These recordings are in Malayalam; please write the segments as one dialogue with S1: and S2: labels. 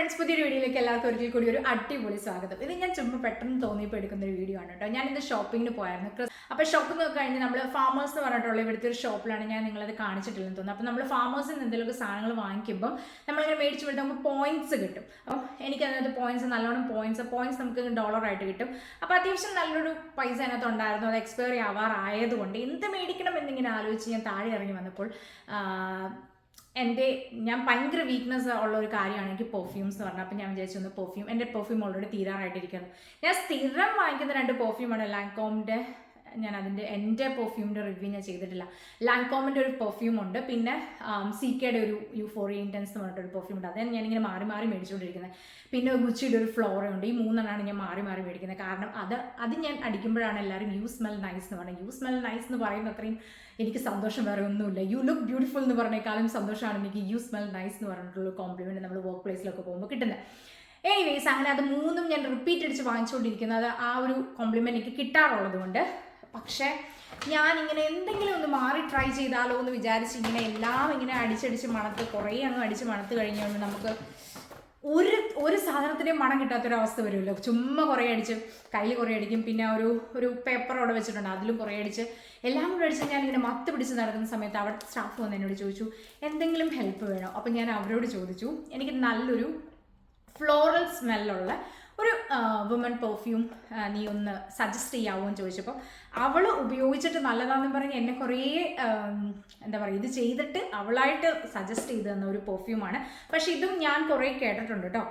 S1: ഫ്രണ്ട്സ്, പുതിയൊരു വീഡിയോയിലേക്ക് എല്ലാവർക്കും ഒരിക്കൽ കൂടി ഒരു അടിപൊളി സ്വാഗതം. ഇത് ഞാൻ ചുമ്മാ പെട്ടെന്ന് തോന്നിയപ്പോൾ എടുക്കുന്ന ഒരു വീഡിയോ ആണ് കേട്ടോ. ഞാൻ ഇന്ന് ഷോപ്പിങ്ങിന് പോയായിരുന്നു. അപ്പോൾ ഷോപ്പിംഗ് ഒക്കെ കഴിഞ്ഞ് നമ്മൾ ഫാമേഴ്സ് എന്ന് പറഞ്ഞിട്ടുള്ള ഇവിടുത്തെ ഒരു ഷോപ്പിലാണ് ഞാൻ നിങ്ങളത് കാണിച്ചിട്ടില്ലെന്ന് തോന്നുന്നു. അപ്പോൾ നമ്മൾ ഫാമേഴ്സിൽ നിന്ന് എന്തെങ്കിലുമൊക്കെ സാധനങ്ങൾ വാങ്ങിക്കുമ്പോൾ നമ്മളിങ്ങനെ മേടിച്ച് വിട്ട് നമുക്ക് പോയിന്റ്സ് കിട്ടും. അപ്പം എനിക്കതിനകത്ത് പോയിന്റ്സ് നല്ലോണം പോയിന്റ്സ് നമുക്ക് ഡോളറായിട്ട് കിട്ടും. അപ്പോൾ അത്യാവശ്യം നല്ലൊരു പൈസ അതിനകത്ത് ഉണ്ടായിരുന്നു. അത് എക്സ്പയറി ആവാറായതുകൊണ്ട് എന്ത് മേടിക്കണം എന്നിങ്ങനെ ആലോചിച്ച് ഞാൻ താഴെ ഇറങ്ങി വന്നപ്പോൾ ഞാൻ ഭയങ്കര വീക്ക്നെസ് ഉള്ള ഒരു കാര്യമാണ് എനിക്ക് പെർഫ്യൂംസ് എന്ന് പറഞ്ഞാൽ. അപ്പോൾ ഞാൻ വിചാരിച്ചു എൻ്റെ പെർഫ്യൂം ഓൾറെഡി തീരാറായിട്ടിരിക്കുന്നു. ഞാൻ സ്ഥിരം വാങ്ങിക്കുന്ന 2 പെർഫ്യൂമാണ്. ലാൻകോമിൻ്റെ എൻ്റെ പെർഫ്യൂമിൻ്റെ റിവ്യൂ ഞാൻ ചെയ്തിട്ടില്ല. ലാൻകോമിൻ്റെ ഒരു പെർഫ്യൂം ഉണ്ട്, പിന്നെ സിക്കയുടെ ഒരു യൂഫോറിയ ഇൻറ്റൻസ് എന്ന് പറഞ്ഞിട്ടൊരു പെർഫ്യൂം ഉണ്ട്. അതാണ് ഞാനിങ്ങനെ മാറി മേടിച്ചുകൊണ്ടിരിക്കുന്നത്. പിന്നെ ഗുച്ചിയുടെ ഒരു ഫ്ലോറ ഉണ്ട്. ഈ 3 ഞാൻ മാറി മേടിക്കുന്നത്. കാരണം അത് ഞാൻ അടിക്കുമ്പോഴാണ് എല്ലാവരും യു സ്മെൽ നൈസ് എന്ന് പറയുന്നത്. യു സ്മെൽ നൈസ് എന്ന് പറയുന്ന അത്രയും എനിക്ക് സന്തോഷം വേറെ ഒന്നുമില്ല. യു ലുക്ക് ബ്യൂട്ടിഫുൾ എന്ന് പറഞ്ഞേക്കാളും സന്തോഷമാണ് എനിക്ക് യു സ്മെൽ നൈസ് എന്ന് പറഞ്ഞിട്ടുള്ള കോംപ്ലിമെൻറ്റ് നമ്മൾ വർക്ക് പ്ലേസിലൊക്കെ പോകുമ്പോൾ കിട്ടുന്നത്. എനിവേസ് അങ്ങനെ അത് 3 ഞാൻ റിപ്പീറ്റ് അടിച്ച് വാങ്ങിച്ചുകൊണ്ടിരിക്കുന്നത് ആ ഒരു കോംപ്ലിമെൻറ്റ് എനിക്ക് കിട്ടാറുള്ളത് കൊണ്ട്. പക്ഷേ ഞാനിങ്ങനെ എന്തെങ്കിലും ഒന്ന് മാറി ട്രൈ ചെയ്താലോ എന്ന് വിചാരിച്ച് ഇങ്ങനെ എല്ലാം ഇങ്ങനെ അടിച്ചടിച്ച് മണത്ത് കുറേ അങ്ങ് അടിച്ച് മണത്ത് കഴിഞ്ഞുകൊണ്ട് നമുക്ക് ഒരു സാധനത്തിൻ്റെ മണം കിട്ടാത്തൊരവസ്ഥ വരുമല്ലോ. ചുമ്മാ കുറേ അടിച്ച് കയ്യിൽ കുറേ അടിക്കും, പിന്നെ ഒരു പേപ്പർ അവിടെ വെച്ചിട്ടുണ്ട് അതിലും കുറേ അടിച്ച് എല്ലാം കൂടെ അടിച്ച് ഞാനിങ്ങനെ മത്ത് പിടിച്ച് നടക്കുന്ന സമയത്ത് അവിടെ സ്റ്റാഫ് വന്ന് എന്നോട് ചോദിച്ചു എന്തെങ്കിലും ഹെൽപ്പ് വേണോ. അപ്പം ഞാൻ അവരോട് ചോദിച്ചു എനിക്ക് നല്ലൊരു ഫ്ലോറൽ സ്മെല്ലുള്ള ഒരു വുമൺ പെർഫ്യൂം നീ ഒന്ന് സജസ്റ്റ് ചെയ്യാവോ എന്ന് ചോദിച്ചപ്പോൾ അവൾ ഉപയോഗിച്ചിട്ട് നല്ലതാണെന്ന് പറഞ്ഞ് എന്നെ കുറേ ഇത് ചെയ്തിട്ട് അവളായിട്ട് സജസ്റ്റ് ചെയ്ത് തന്ന ഒരു പെർഫ്യൂമാണ്. പക്ഷേ ഇതും ഞാൻ കുറേ കേട്ടിട്ടുണ്ട് കേട്ടോ.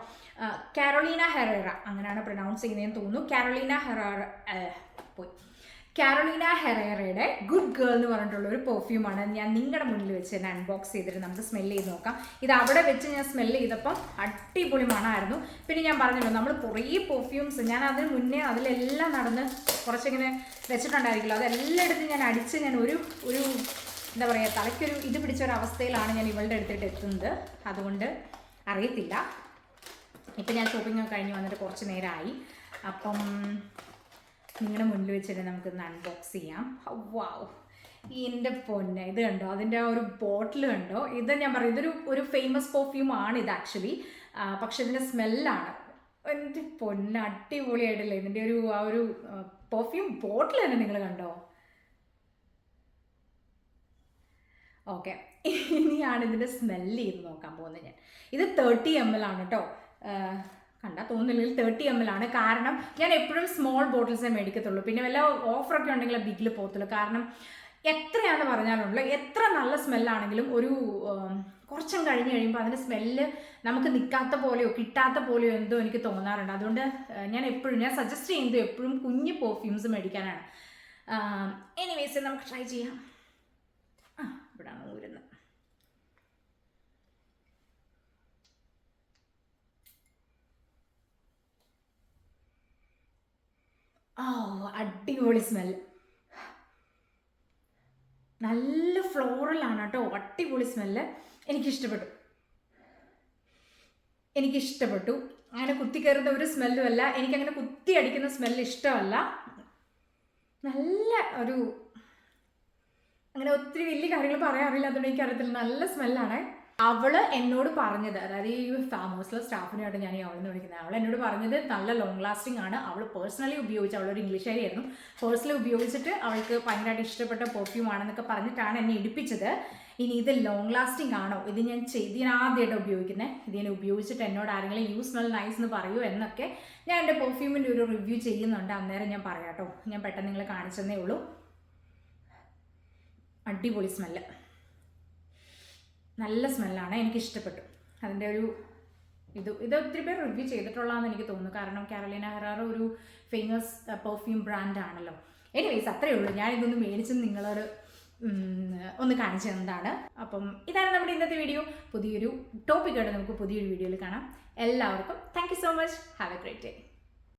S1: കാരോലിന ഹെറേറ അങ്ങനെയാണ് പ്രൊനൗൺസ് ചെയ്യുന്നതെന്ന് തോന്നുന്നു. കാരോലിന ഹെറേറയുടെ ഗുഡ് ഗേൾ എന്ന് പറഞ്ഞിട്ടുള്ള ഒരു പെർഫ്യൂമാണ്. ഞാൻ നിങ്ങളുടെ മുന്നിൽ വെച്ച് തന്നെ അൺബോക്സ് ചെയ്തിട്ട് നമുക്ക് സ്മെല്ല് ചെയ്ത് നോക്കാം. ഇത് അവിടെ വെച്ച് ഞാൻ സ്മെല്ല് ചെയ്തപ്പം അടിപൊളി മണമായിരുന്നു. പിന്നെ ഞാൻ പറഞ്ഞല്ലോ നമ്മൾ കുറേ പെർഫ്യൂംസ് ഞാൻ അതിന് മുന്നേ അതിലെല്ലാം നടന്ന് കുറച്ചിങ്ങനെ വെച്ചിട്ടുണ്ടായിരിക്കില്ല. അതെല്ലാം എടുത്ത് ഞാൻ അടിച്ച് ഞാൻ ഒരു എന്താ പറയുക തലയ്ക്കൊരു ഇത് പിടിച്ചൊരവസ്ഥയിലാണ് ഞാൻ ഇവളുടെ അടുത്തിട്ട് എത്തുന്നത്. അതുകൊണ്ട് അറിയത്തില്ല. ഇപ്പം ഞാൻ ഷോപ്പിംഗ് ഒക്കെ കഴിഞ്ഞ് വന്നിട്ട് കുറച്ച് നേരമായി. അപ്പം നിങ്ങളുടെ മുന്നിൽ വെച്ചിട്ട് നമുക്കൊന്ന് അൺബോക്സ് ചെയ്യാം. വാവ്, എൻ്റെ പൊന്നെ, ഇത് കണ്ടോ, അതിൻ്റെ ആ ഒരു ബോട്ടിൽ കണ്ടോ. ഇത് ഞാൻ പറയും ഇതൊരു ഫേമസ് പെർഫ്യൂം ആണ് ഇത് ആക്ച്വലി. പക്ഷെ ഇതിൻ്റെ സ്മെല്ലാണ് എൻ്റെ പൊന്നെ അടിപൊളിയായിട്ടില്ലേ. ഇതിൻ്റെ ആ ഒരു പെർഫ്യൂം ബോട്ടിൽ തന്നെ നിങ്ങൾ കണ്ടോ. ഓക്കെ, ഇനിയാണ് ഇതിൻ്റെ സ്മെല്ല് ചെയ്ത് നോക്കാൻ പോകുന്നത് ഞാൻ. ഇത് 30 ml ആണ് കേട്ടോ. കണ്ടാൽ തോന്നുന്നില്ലെങ്കിൽ 30 ml ആണ്. കാരണം ഞാൻ എപ്പോഴും സ്മോൾ ബോട്ടിൽസേ മേടിക്കത്തുള്ളൂ. പിന്നെ വല്ല ഓഫറൊക്കെ ഉണ്ടെങ്കിൽ ബിഗിൽ പോകത്തുള്ളൂ. കാരണം എത്രയാണെന്ന് പറഞ്ഞാലുള്ളൂ, എത്ര നല്ല സ്മെല്ലാണെങ്കിലും കുറച്ചും കഴിഞ്ഞ് കഴിയുമ്പോൾ അതിൻ്റെ സ്മെല്ല് നമുക്ക് നിൽക്കാത്ത പോലെയോ കിട്ടാത്ത പോലെയോ എന്തോ എനിക്ക് തോന്നാറുണ്ട്. അതുകൊണ്ട് ഞാൻ സജസ്റ്റ് ചെയ്യുന്നത് എപ്പോഴും കുഞ്ഞ് പെർഫ്യൂംസ് മേടിക്കാനാണ്. എനിവേസ് നമുക്ക് ട്രൈ ചെയ്യാം. ഇവിടെയാണ് ഊരുന്നത്. അടിപൊളി സ്മെല്ല്, നല്ല ഫ്ലോറലാണ് കേട്ടോ. അടിപൊളി സ്മെല്ല്, എനിക്കിഷ്ടപ്പെട്ടു. അങ്ങനെ കുത്തി കയറുന്ന ഒരു സ്മെല്ലും അല്ല, എനിക്കങ്ങനെ കുത്തി അടിക്കുന്ന സ്മെല്ല് ഇഷ്ടമല്ല. നല്ല അങ്ങനെ ഒത്തിരി വലിയ കാര്യങ്ങൾ പറയാറില്ല, അതുകൊണ്ട് എനിക്കറിയത്തില്ല. നല്ല സ്മെല്ലാണ്. അവള് എന്നോട് പറഞ്ഞത്, അതായത് ഈ ഫാമേഴ്സിലെ സ്റ്റാഫിനായിട്ട് ഞാൻ അവളെന്ന് വിളിക്കുന്നത്, അവൾ എന്നോട് പറഞ്ഞത് നല്ല ലോങ് ലാസ്റ്റിംഗ് ആണ്. അവൾ പേഴ്സണലി ഉപയോഗിച്ച്, അവളൊരു ഇംഗ്ലീഷുകാരിയായിരുന്നു, പേഴ്സണലി ഉപയോഗിച്ചിട്ട് അവൾക്ക് ഭയങ്കരമായിട്ട് ഇഷ്ടപ്പെട്ട പെർഫ്യൂം ആണെന്നൊക്കെ പറഞ്ഞിട്ടാണ് എന്നെ എടുപ്പിച്ചത്. ഇനി ഇത് ലോങ് ലാസ്റ്റിംഗ് ആണോ, ഇത് ഞാൻ ആദ്യമായിട്ട് ഉപയോഗിക്കുന്നത്, ഇത് ഞാൻ ഉപയോഗിച്ചിട്ട് എന്നോട് ആരെങ്കിലും യു സ്മെൽ നൈസ് എന്ന് പറയൂ എന്നൊക്കെ ഞാൻ എൻ്റെ പെർഫ്യൂമിൻ്റെ ഒരു റിവ്യൂ ചെയ്യുന്നുണ്ട്. അന്നേരം ഞാൻ പറയാം കേട്ടോ. ഞാൻ പെട്ടെന്ന് നിങ്ങളെ കാണിച്ചതേ ഉള്ളൂ. അടിപൊളി സ്മെല്ല്, നല്ല സ്മെല്ലാണ്, എനിക്കിഷ്ടപ്പെട്ടു. അതിൻ്റെ ഇത് ഒത്തിരി പേർ റിവ്യൂ ചെയ്തിട്ടുള്ളതെന്ന് എനിക്ക് തോന്നുന്നു. കാരണം കാരോലിന ഹെറേറ ഒരു ഫേമസ് പെർഫ്യൂം ബ്രാൻഡാണല്ലോ. എനിവേസ് അത്രയേ ഉള്ളൂ. ഞാനിതൊന്ന് മേടിച്ച് നിങ്ങളോട് ഒന്ന് കാണിച്ചു തന്നതാണ്. അപ്പം ഇതാണ് നമ്മുടെ ഇന്നത്തെ വീഡിയോ. പുതിയൊരു ടോപ്പിക്കായിട്ട് നമുക്ക് പുതിയൊരു വീഡിയോയിൽ കാണാം. എല്ലാവർക്കും thank you so much. Have A great day.